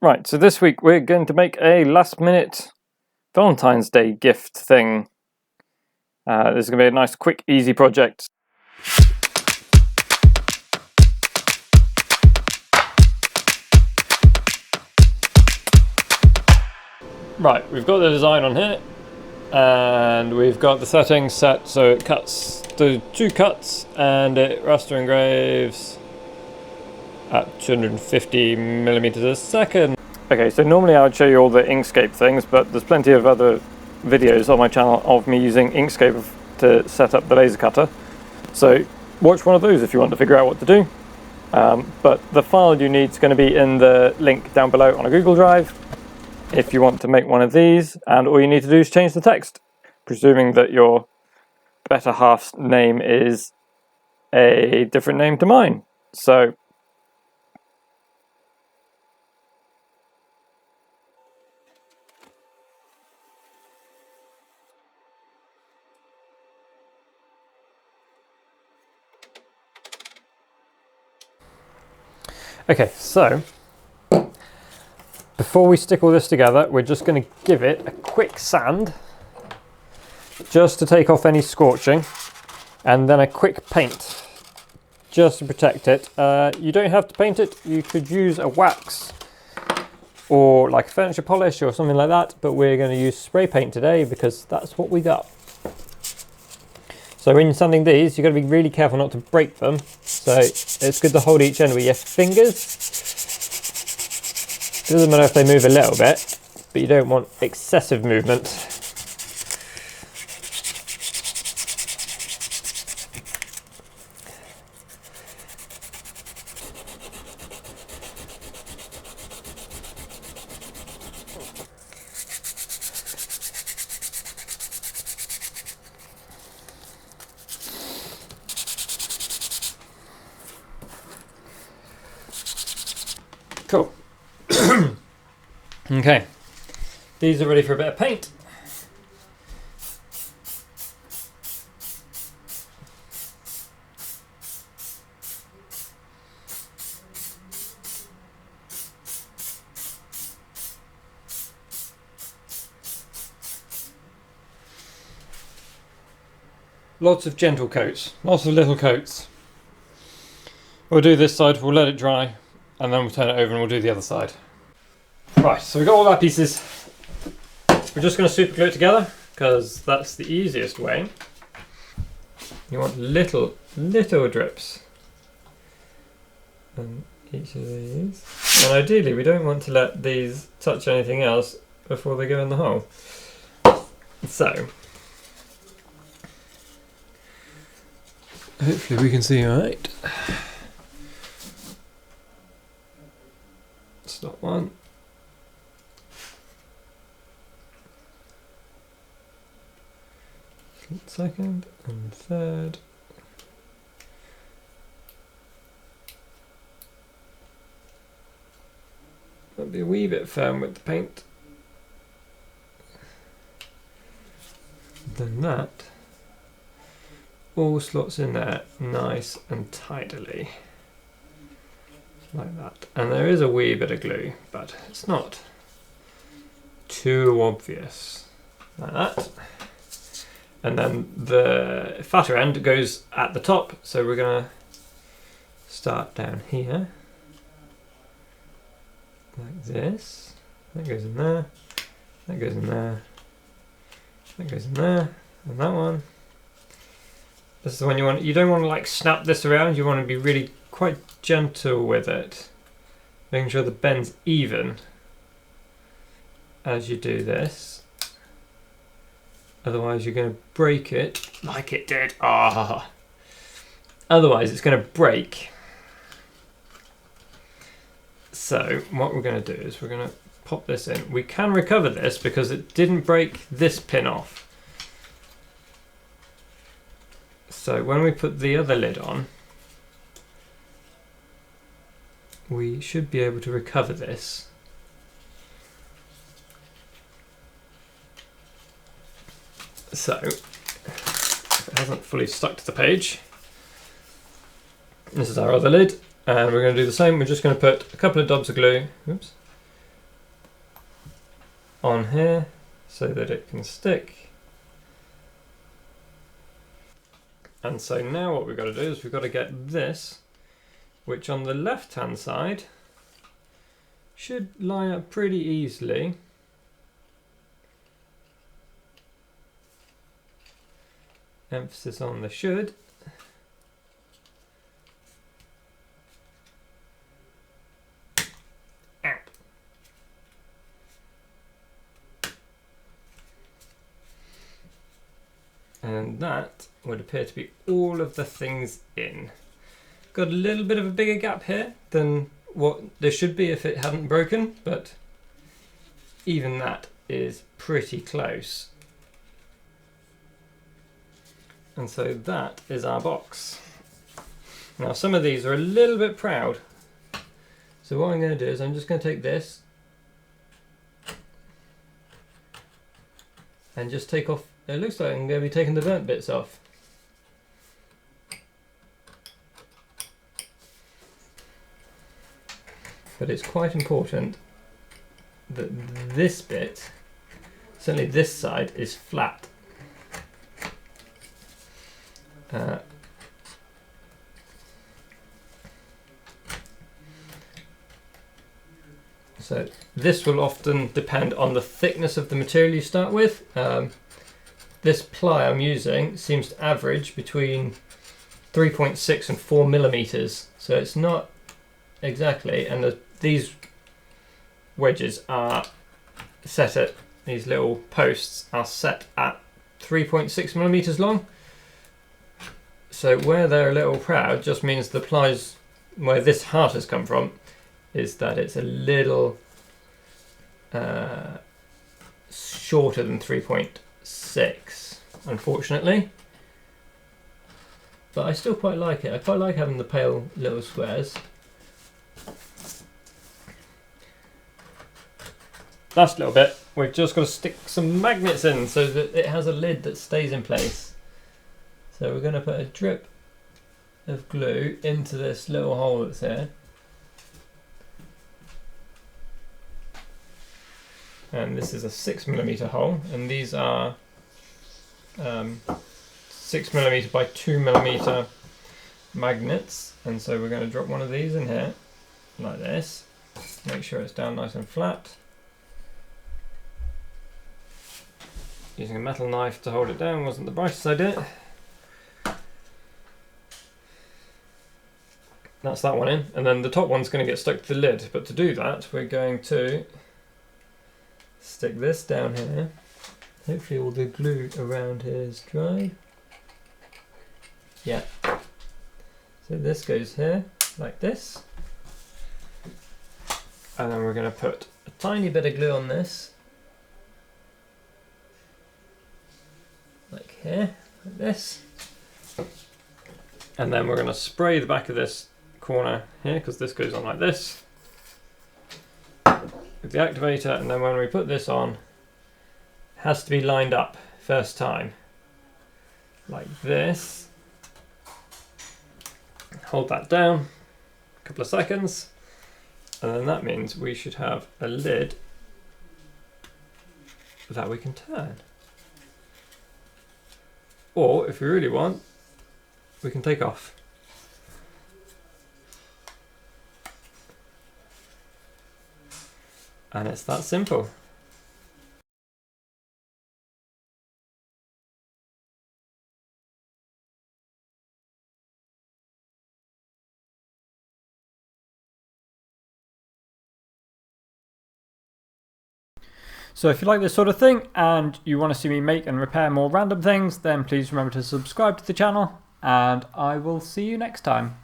Right, so this week we're going to make a last-minute Valentine's Day gift thing. This is going to be a nice, quick, easy project. Right, we've got the design on here, and we've got the settings set so it cuts the 2 cuts and it raster engraves at 250mm a second. Okay, so normally I would show you all the Inkscape things, but there's plenty of other videos on my channel of me using Inkscape to set up the laser cutter. So watch one of those if you want to figure out what to do. But the file you need is going to be in the link down below on a Google Drive if you want to make one of these, and all you need to do is change the text, presuming that your better half's name is a different name to mine. So okay, so before we stick all this together, we're just going to give it a quick sand just to take off any scorching, and then a quick paint just to protect it. You don't have to paint it, you could use a wax or like furniture polish or something like that, but we're going to use spray paint today because that's what we got. So when you're sanding these, you've got to be really careful not to break them. So it's good to hold each end with your fingers. It doesn't matter if they move a little bit, but you don't want excessive movement. Cool. Okay, these are ready for a bit of paint. Lots of gentle coats, lots of little coats. We'll do this side, we'll let it dry, and then we'll turn it over and we'll do the other side. Right, so we've got all our pieces. We're just going to super glue it together because that's the easiest way. You want little drips on each of these. And ideally we don't want to let these touch anything else before they go in the hole. So hopefully we can see alright. Slot one. Second and third. Might be a wee bit firm with the paint. Then that all slots in there nice and tidily. Like that. And there is a wee bit of glue, but it's not too obvious. Like that. And then the fatter end goes at the top, so we're going to start down here. Like this. That goes in there. That goes in there. That goes in there. And that one. This is the one you don't want to like snap this around, you want to be really quite gentle with it. Making sure the bend's even as you do this. Otherwise you're going to break it like it did. Ah! Otherwise it's going to break. So what we're going to do is we're going to pop this in. We can recover this because it didn't break this pin off. So when we put the other lid on, we should be able to recover this. So, if it hasn't fully stuck to the page, this is our other lid, and we're going to do the same. We're just going to put a couple of dobs of glue, oops, on here so that it can stick. And so now what we've got to do is we've got to get this, which on the left hand side should line up pretty easily. Emphasis on the should. And that would appear to be all of the things in. Got a little bit of a bigger gap here than what there should be if it hadn't broken, but even that is pretty close. And so that is our box. Now some of these are a little bit proud. So what I'm going to do is I'm just going to take this and just take off. It looks like I'm going to be taking the burnt bits off. But it's quite important that this bit, certainly this side, is flat. So this will often depend on the thickness of the material you start with. This ply I'm using seems to average between 3.6 and 4 millimeters, so it's not exactly, and these wedges are set at, these little posts are set at 3.6 millimeters long. So where they're a little proud just means the plies, where this heart has come from, is that it's a little shorter than 3.6, unfortunately. But I still quite like it. I quite like having the pale little squares. Last little bit, we've just got to stick some magnets in so that it has a lid that stays in place. So we're going to put a drip of glue into this little hole that's here. And this is a 6 millimeter hole, and these are 6 millimeter by 2 millimeter magnets. And so we're going to drop one of these in here, like this. Make sure it's down nice and flat. Using a metal knife to hold it down wasn't the brightest idea. That's that one in, and then the top one's going to get stuck to the lid, but to do that we're going to stick this down here. Hopefully all the glue around here is dry. Yeah. So this goes here, like this. And then we're going to put a tiny bit of glue on this. Like here, like this. And then we're going to spray the back of this corner here, because this goes on like this, with the activator, and then when we put this on, it has to be lined up first time, like this. Hold that down a couple of seconds, and then that means we should have a lid that we can turn. Or if we really want, we can take off. And it's that simple. So if you like this sort of thing and you want to see me make and repair more random things, then please remember to subscribe to the channel, and I will see you next time.